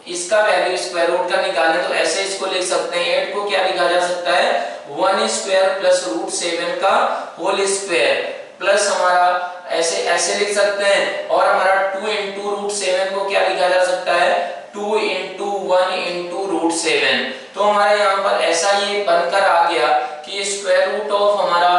इसका वैल्यू स्क्वायर रूट का निकालें तो ऐसे इसको लिख सकते हैं, 8 को क्या लिखा जा सकता है, 1 स्क्वायर प्लस रूट 7 का होल स्क्वायर, प्लस हमारा ऐसे लिख सकते हैं। और हमारा 2 इंटू रूट 7 को क्या लिखा जा सकता है, 2 इंटू 1 इंटू रूट 7। तो हमारे यहाँ पर ऐसा ये बनकर आ गया कि स्क्वायर रूट ऑफ हमारा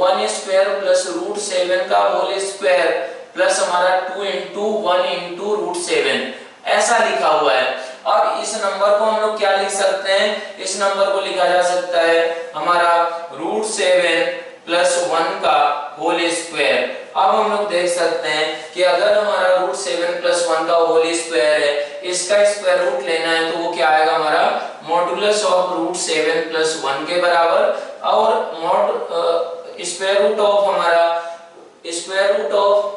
1 स्क्वायर प्लस रूट 7 का होल स्क्वायर प्लस हमारा 2 इंटू 1 इंटू रूट 7, ऐसा लिखा हुआ है। अब इस नंबर को हम लोग क्या लिख सकते हैं, इस नंबर को लिखा जा सकता है हमारा रूट 7 प्लस 1 का होल स्क्वायर। अब हम लोग देख सकते हैं कि अगर हमारा रूट 7 प्लस 1 का होल स्क्वायर है, इसका स्क्वायर रूट लेना है, तो वो क्या आएगा हमारा मॉडुलस ऑफ रूट 7 प्लस 1 के बराबर। और स्क्वायर रूट ऑफ हमारा स्क्वायर रूट ऑफ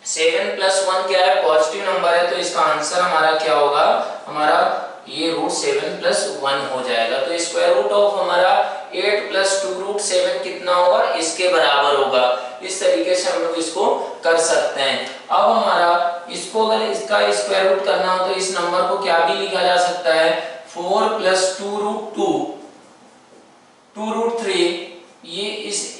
7 प्लस 1 क्या है, पॉजिटिव नंबर है, तो इसका आंसर हमारा क्या होगा, हमारा ये रूट 7 प्लस 1 हो जाएगा। तो स्क्वायर रूट ऑफ हमारा 8 प्लस 2 रूट 7 कितना होगा, इसके बराबर होगा। इस तरीके से हम लोग इसको कर सकते हैं। अब हमारा इसको अगर इसका स्क्वायर रूट करना हो तो इस नंबर को क्या भी लिखा जा सकता है, 4 प्लस 2 रूट 2 रूट 3, ये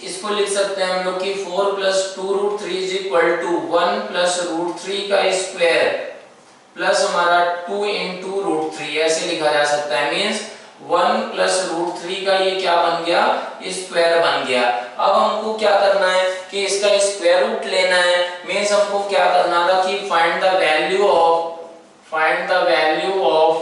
इसको लिख सकते हैं हम लोग कि 4 plus 2 root 3 is equal to 1 plus root 3 का स्क्वायर प्लस हमारा 2 इंटू रूट 3, ऐसे लिखा जा सकता है। मींस 1 प्लस रूट 3 का ये क्या बन गया, स्क्वायर बन गया। अब हमको क्या करना है कि इसका स्क्वायर रूट लेना है। मींस हमको क्या करना था कि find the value of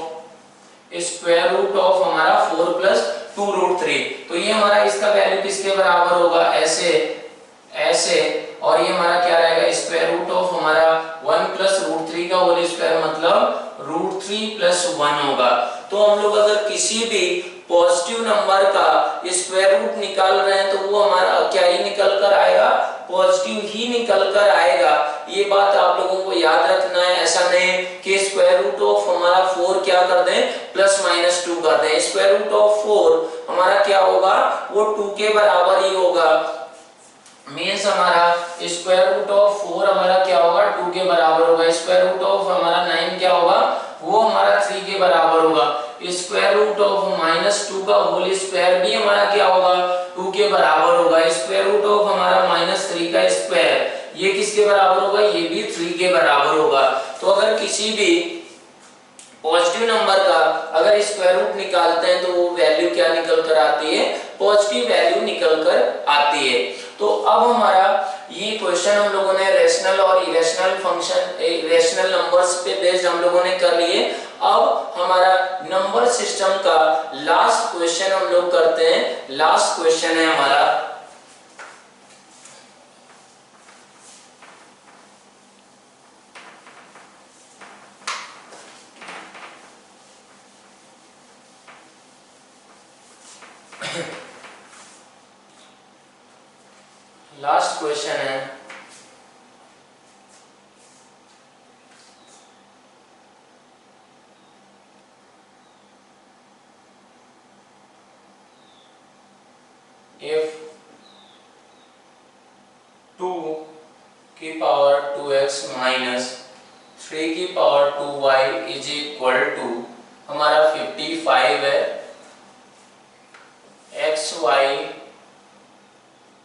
square root of हमारा 4 प्लस 2 रूट 3। तो ये हमारा इसका वैल्यू किसके बराबर होगा, ऐसे, और ये हमारा क्या रहेगा, स्क्वायर रूट ऑफ हमारा 1 प्लस रूट 3 का होल स्क्वायर मतलब रूट 3 प्लस 1 होगा। तो हम लोग अगर किसी भी पॉजिटिव नंबर का स्क्वायर रूट निकाल रहे हैं तो वो हमारा क्या ही निकल कर आएगा, पॉजिटिव ही निकल कर आएगा। ये बात आप लोगों को याद रखना है। ऐसा नहीं कि स्क्वायर रूट ऑफ हमारा 4 क्या कर दें, प्लस माइनस 2 कर दें। स्क्वायर रूट ऑफ 4 हमारा क्या होगा, वो 2 के बराबर ही होगा। मींस हमारा स्क्वायर रूट ऑफ 4 हमारा क्या होगा, 2 के बराबर होगा। स्क्वायर रूट ऑफ हमारा 9 क्या होगा, स्क्वायर रूट ऑफ -2 का होल स्क्वायर भी हमारा क्या होगा, 2 के बराबर होगा। स्क्वायर रूट ऑफ हमारा -3 का स्क्वायर ये किसके बराबर होगा, ये भी 3 के बराबर होगा। तो अगर किसी भी पॉजिटिव नंबर का अगर स्क्वायर रूट निकालते हैं तो वो वैल्यू क्या निकल कर आती है, पॉजिटिव वैल्यू निकल कर आती है। तो अब हमारा ये क्वेश्चन हम लोगों ने रेशनल और इरेशनल फंक्शन, रेशनल नंबर्स पे बेस्ड हम लोगों ने कर लिए। अब हमारा नंबर सिस्टम का लास्ट क्वेश्चन हम लोग करते हैं। लास्ट क्वेश्चन है हमारा लास्ट क्वेश्चन है if 2 की पावर 2x माइनस 3 की power 2y is equal to हमारा 55 है, x y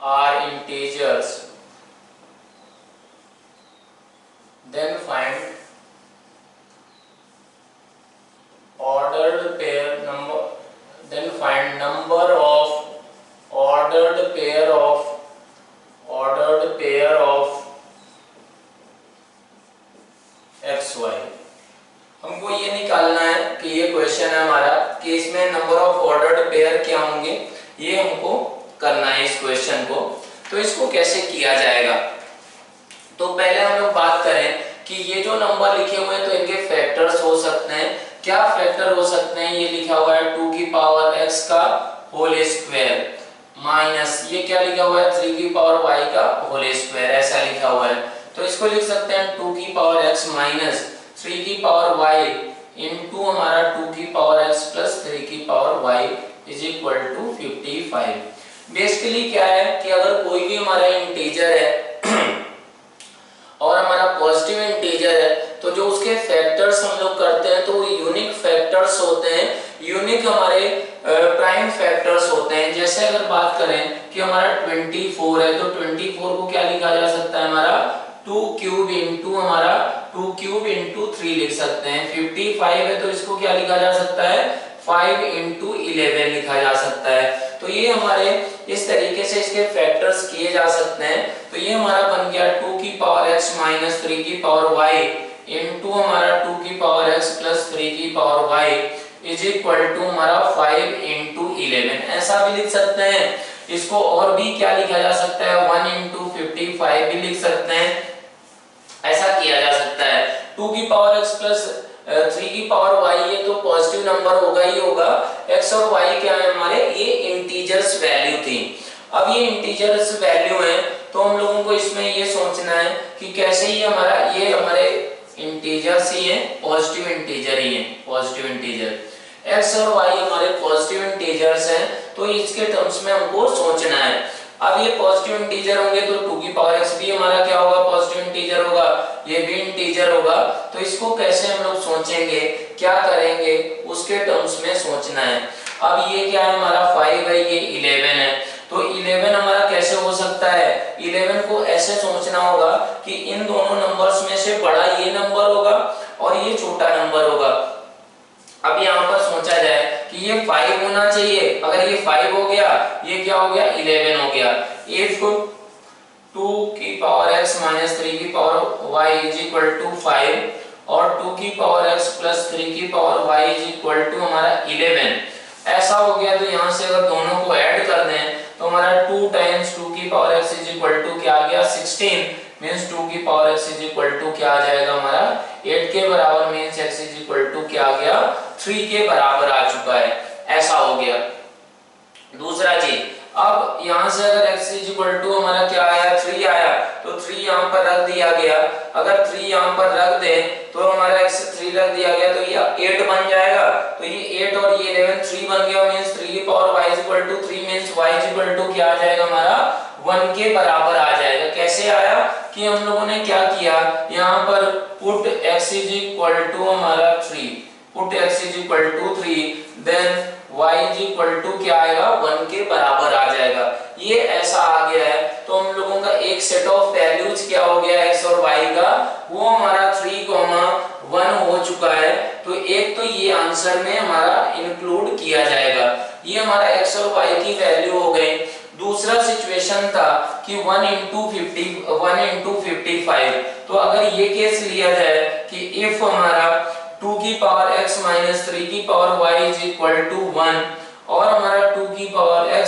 are integers, then find ordered pair number, then find number of ordered pair of x y। हमको ये निकालना है कि ये क्वेश्चन है हमारा कि इसमें नंबर ऑफ ऑर्डर्ड पेयर क्या होंगे, ये हमको करना है इस क्वेश्चन को। तो इसको कैसे किया जाएगा, तो पहले हम लोग बात करें कि ये जो नंबर लिखे हुए हैं तो इनके फैक्टर्स हो सकते हैं। क्या फैक्टर हो सकते हैं, ये लिखा हुआ है 2 की पावर x का होल स्क्वायर माइनस ये क्या लिखा हुआ है 3 की पावर y का होल स्क्वायर, ऐसा लिखा हुआ है। तो इसको लिख सकते हैं 2 की पावर x माइनस 3 की पावर y इनटू हमारा 2 की पावर x प्लस 3 की power y is equal to 55। Basically क्या है कि अगर कोई भी हमारा इंटीजर है और हमारा पॉजिटिव इंटीजर है तो जो उसके फैक्टर्स हम लोग करते हैं तो वो यूनिक फैक्टर्स होते हैं, यूनिक हमारे प्राइम फैक्टर्स होते हैं। जैसे अगर बात करें कि हमारा 24 है तो 24 को क्या लिखा जा सकता है, हमारा 2 क्यूब इंटू हमारा 2 क्यूब इंटू 3 लिख सकते हैं। 55 है तो इसको क्या लिखा जा सकता है 5 इंटू 11 लिखा जा सकता है। तो ये हमारे इस तरीके से इसके फैक्टर्स किए जा सकते हैं। तो ये हमारा बन गया 2 की पावर x माइनस 3 की पावर y इंटू हमारा 2 की पावर x प्लस 3 की power y is equal to हमारा 5 इंटू 11, ऐसा भी लिख सकते हैं। इसको और भी क्या लिखा जा सकता है 1 इंटू 55 भी लिख सकते हैं, ऐसा किया जा सकता है। 2 की पावर x प्लस 3 की पावर y ये तो पॉजिटिव नंबर होगा ही होगा। x और y क्या है हमारे, ये इंटीजर्स वैल्यू थी। अब ये इंटीजर्स वैल्यू है तो हम लोगों को इसमें ये सोचना है कि कैसे ये हमारे इंटीजर्स ही है, पॉजिटिव इंटीजर ही है, पॉजिटिव इंटीजर। x और y हमारे पॉजिटिव इंटीजर्स हैं तो इसके टर्म्स में हमको सोचना है। अब ये पॉजिटिव इंटीजर होंगे तो 2 की पावर x भी हमारा क्या होगा, पॉजिटिव इंटीजर होगा, ये भी इंटीजर होगा। तो इसको कैसे हम लोग सोचेंगे, क्या करेंगे, उसके टर्म्स में सोचना है। अब ये क्या है हमारा 5 है, ये 11 है, तो 11 हमारा कैसे हो सकता है, 11 को ऐसे सोचना होगा कि इन दोनों नंबर्स में से बड़ा ये नंबर होगा और ये छोटा नंबर होगा। अब यहाँ पर सोचा जाए कि ये 5 होना चाहिए, अगर ये 5 हो गया ये क्या हो गया 11 हो गया। इफ 2 की पावर x माइनस 3 की power y is equal to 5 और 2 की पावर x प्लस 3 की power y is equal to हमारा 11, ऐसा हो गया। तो यहाँ से अगर दोनों को ऐड कर दें तो हमारा 2 टाइम्स 2 की power x is equal to क्या आ गया 16, मींस 2 की power x is equal to क्या आ जाएगा हमारा 8 के बराबर, means x is equal to क्या आ गया 3 के बराबर आ चुका है, ऐसा हो गया। दूसरा चीज, अब यहाँ से अगर x इज इक्वल टू हमारा क्या आया 3 आया तो 3 यहाँ पर रख दिया गया। अगर 3 यहाँ पर रख दे तो हमारा x 3 रख दिया गया तो ये 8 बन जाएगा। तो ये 8 और ये 11 3 बन गया, मींस 3 की power y is equal to 3, means y is equal to क्या आ जाएगा हमारा 1 के बराबर आ जाएगा। कैसे आया कि हम लोगों ने क्या किया, यहाँ पर put x is equal to हमारा 3, put x is equal to 3, then y is equal to क्या आएगा 1 के बराबर आ जाएगा। ये ऐसा आ गया है तो हम लोगों का एक सेट ऑफ वैल्यूज क्या हो गया x और y का, वो हमारा 3,1 हो चुका है। तो एक तो ये आंसर में हमारा इंक्लूड किया जाएगा, ये हमारा x और y की वैल्यू हो गई। दूसरा सिचुएशन था कि 1 into 55, तो अगर ये केस लिया जाए कि इफ हमारा 2 की पावर x माइनस 3 की power y is equal to 1 और हमारा 2 की पावर x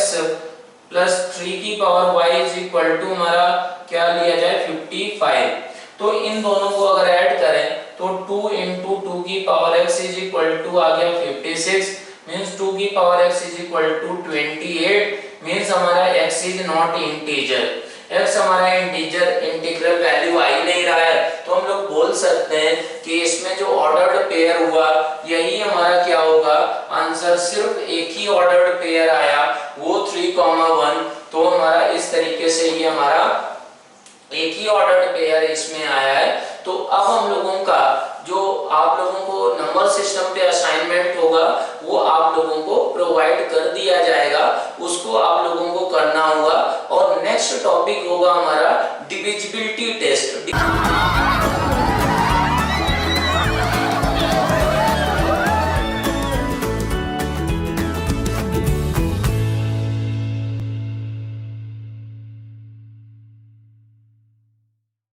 प्लस 3 की power y is equal to हमारा क्या लिया जाए 55, तो इन दोनों को अगर ऐड करें तो 2 into 2 की power x is equal to आ गया 56, मींस 2 की power x is equal to 28, means हमारा x is not integer, x हमारा इंटीजर इंटीग्रल वैल्यू आ ही नहीं रहा है। तो हम लोग बोल सकते हैं कि इसमें जो ऑर्डर्ड पेयर हुआ यही हमारा क्या होगा आंसर, सिर्फ एक ही ऑर्डर्ड पेयर आया वो 3,1, तो हमारा इस तरीके से ये हमारा एक ही ऑर्डर्ड पेयर इसमें आया है। तो अब हम लोगों का जो आप लोगों को नंबर सिस्टम पे असाइनमेंट होगा वो आप लोगों को प्रोवाइड कर दिया जाएगा, उसको आप लोगों को करना होगा। और नेक्स्ट टॉपिक होगा हमारा डिविजिबिलिटी टेस्ट।